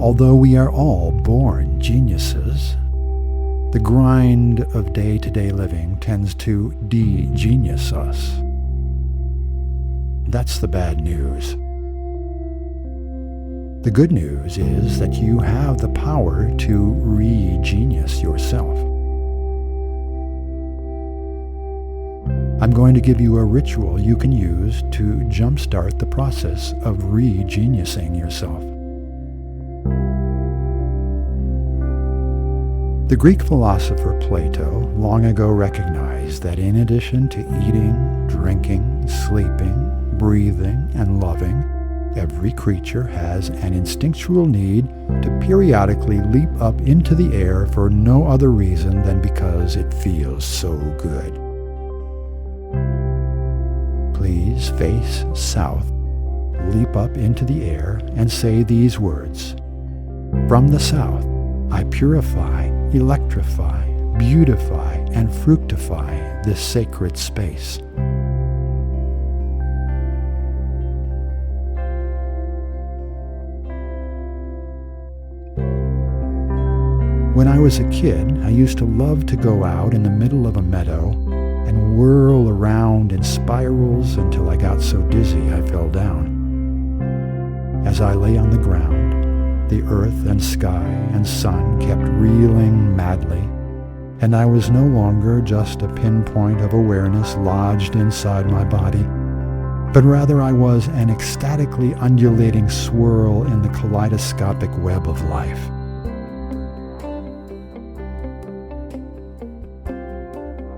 Although we are all born geniuses, the grind of day-to-day living tends to de-genius us. That's the bad news. The good news is that you have the power to re-genius yourself. I'm going to give you a ritual you can use to jumpstart the process of re-geniusing yourself. The Greek philosopher Plato long ago recognized that in addition to eating, drinking, sleeping, breathing, and loving, every creature has an instinctual need to periodically leap up into the air for no other reason than because it feels so good. Please face south, leap up into the air, and say these words. From the south, I purify, electrify, beautify, and fructify this sacred space. When I was a kid, I used to love to go out in the middle of a meadow and whirl around in spirals until I got so dizzy I fell down. As I lay on the ground, the earth and sky and sun kept reeling madly, and I was no longer just a pinpoint of awareness lodged inside my body, but rather I was an ecstatically undulating swirl in the kaleidoscopic web of life.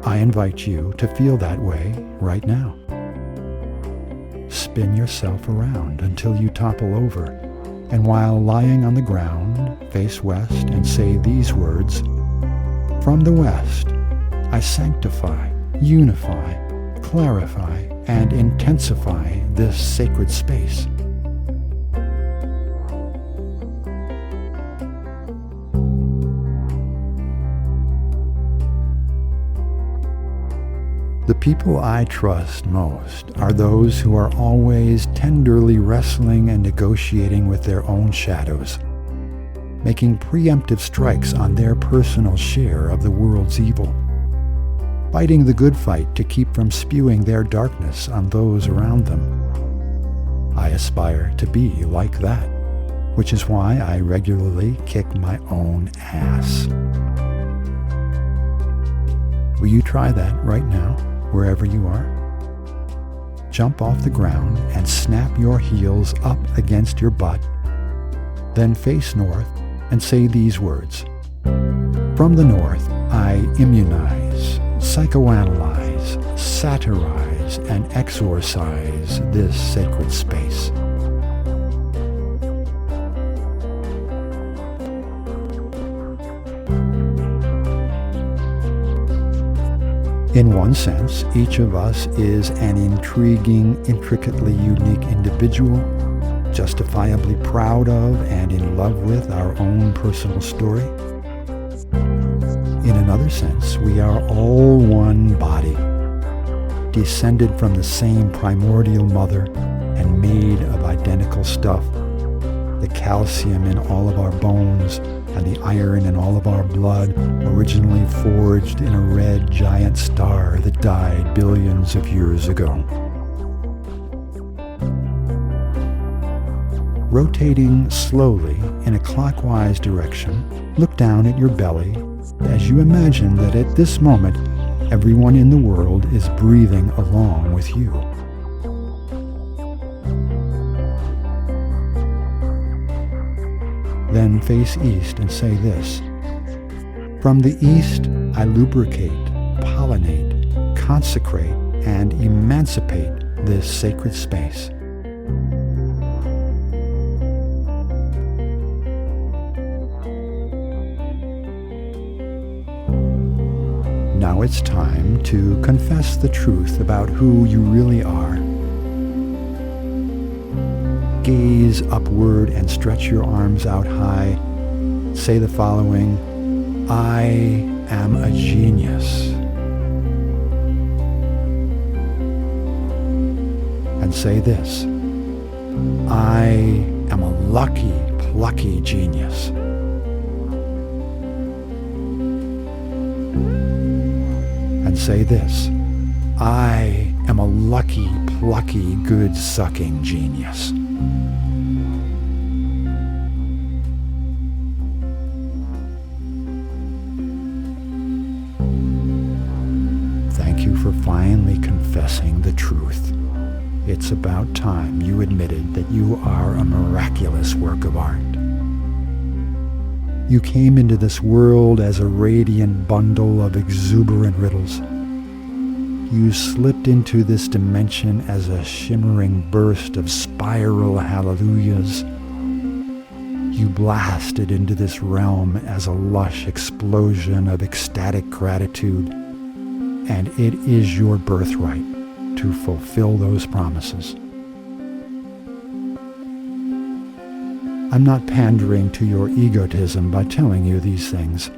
I invite you to feel that way right now. Spin yourself around until you topple over, and while lying on the ground, face west and say these words. From the west, I sanctify, unify, clarify, and intensify this sacred space. The people I trust most are those who are always tenderly wrestling and negotiating with their own shadows, making preemptive strikes on their personal share of the world's evil, fighting the good fight to keep from spewing their darkness on those around them. I aspire to be like that, which is why I regularly kick my own ass. Will you try that right now? Wherever you are, jump off the ground and snap your heels up against your butt. Then face north and say these words. From the north, I immunize, psychoanalyze, satirize, and exorcise this sacred space. In one sense, each of us is an intriguing, intricately unique individual, justifiably proud of and in love with our own personal story. In another sense, we are all one body, descended from the same primordial mother and made of identical stuff. The calcium in all of our bones and the iron in all of our blood, originally forged in a red giant star that died billions of years ago. Rotating slowly in a clockwise direction, look down at your belly as you imagine that at this moment, everyone in the world is breathing along with you. Then face east and say this. From the east, I lubricate, pollinate, consecrate, and emancipate this sacred space. Now it's time to confess the truth about who you really are. Gaze upward and stretch your arms out high. Say the following, I am a genius. And say this, I am a lucky plucky genius. And say this: I am a lucky, plucky, good-sucking genius. Thank you for finally confessing the truth. It's about time you admitted that you are a miraculous work of art. You came into this world as a radiant bundle of exuberant riddles. You slipped into this dimension as a shimmering burst of spiral hallelujahs. You blasted into this realm as a lush explosion of ecstatic gratitude, and it is your birthright to fulfill those promises. I'm not pandering to your egotism by telling you these things.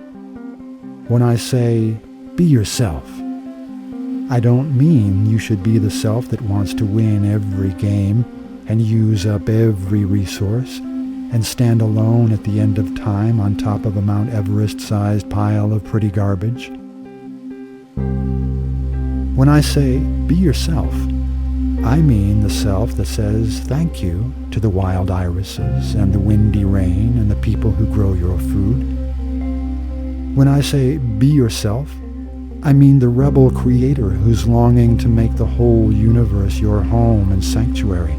When I say, be yourself, I don't mean you should be the self that wants to win every game and use up every resource and stand alone at the end of time on top of a Mount Everest-sized pile of pretty garbage. When I say, be yourself, I mean the self that says thank you to the wild irises and the windy rain and the people who grow your food. When I say, be yourself, I mean the rebel creator who's longing to make the whole universe your home and sanctuary.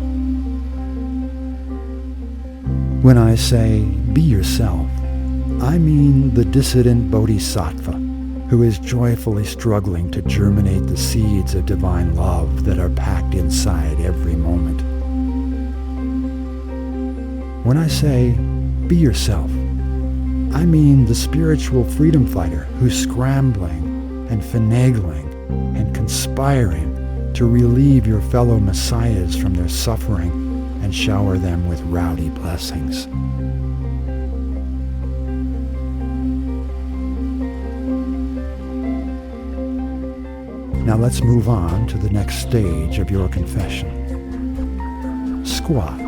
When I say, be yourself, I mean the dissident bodhisattva who is joyfully struggling to germinate the seeds of divine love that are packed inside every moment. When I say, be yourself, I mean the spiritual freedom fighter who's scrambling and finagling and conspiring to relieve your fellow messiahs from their suffering and shower them with rowdy blessings. Now let's move on to the next stage of your confession. Squat.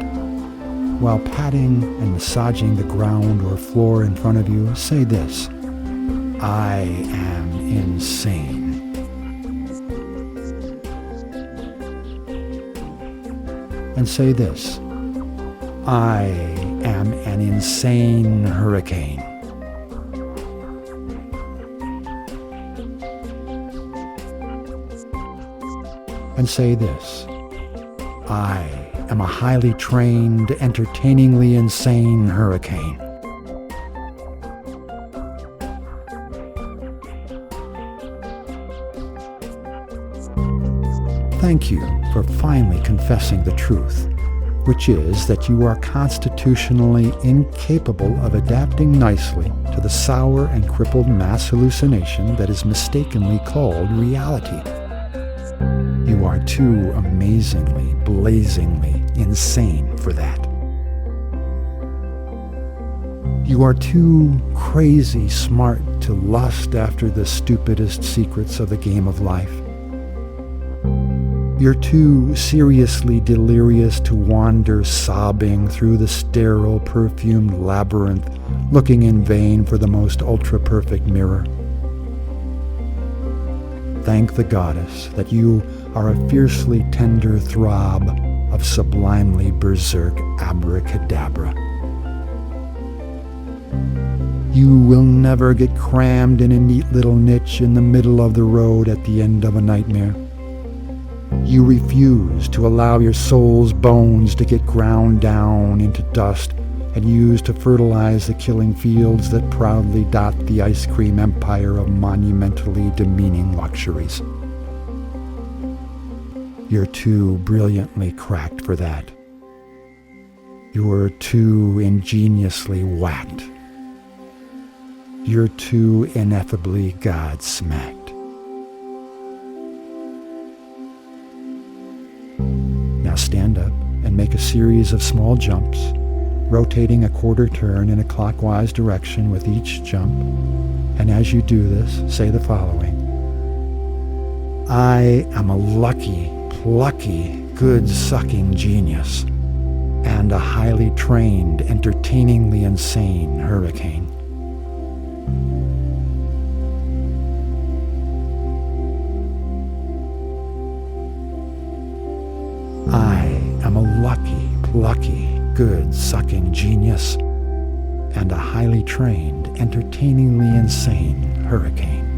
While patting and massaging the ground or floor in front of you, say this: I am insane. And say this: I am an insane hurricane. And say this: I am a highly trained, entertainingly insane hurricane. Thank you for finally confessing the truth, which is that you are constitutionally incapable of adapting nicely to the sour and crippled mass hallucination that is mistakenly called reality. You are too amazingly, blazingly insane for that. You are too crazy smart to lust after the stupidest secrets of the game of life. You're too seriously delirious to wander sobbing through the sterile, perfumed labyrinth, looking in vain for the most ultra-perfect mirror. Thank the goddess that you are a fiercely tender throb of sublimely berserk abracadabra. You will never get crammed in a neat little niche in the middle of the road at the end of a nightmare. You refuse to allow your soul's bones to get ground down into dust and used to fertilize the killing fields that proudly dot the ice cream empire of monumentally demeaning luxuries. You're too brilliantly cracked for that. You're too ingeniously whacked. You're too ineffably God-smacked. Now stand up and make a series of small jumps, rotating a quarter turn in a clockwise direction with each jump. And as you do this, say the following: I am a lucky, plucky, good-sucking genius. and a highly trained, entertainingly insane hurricane. I am a lucky, plucky, good-sucking genius and a highly trained, entertainingly insane hurricane.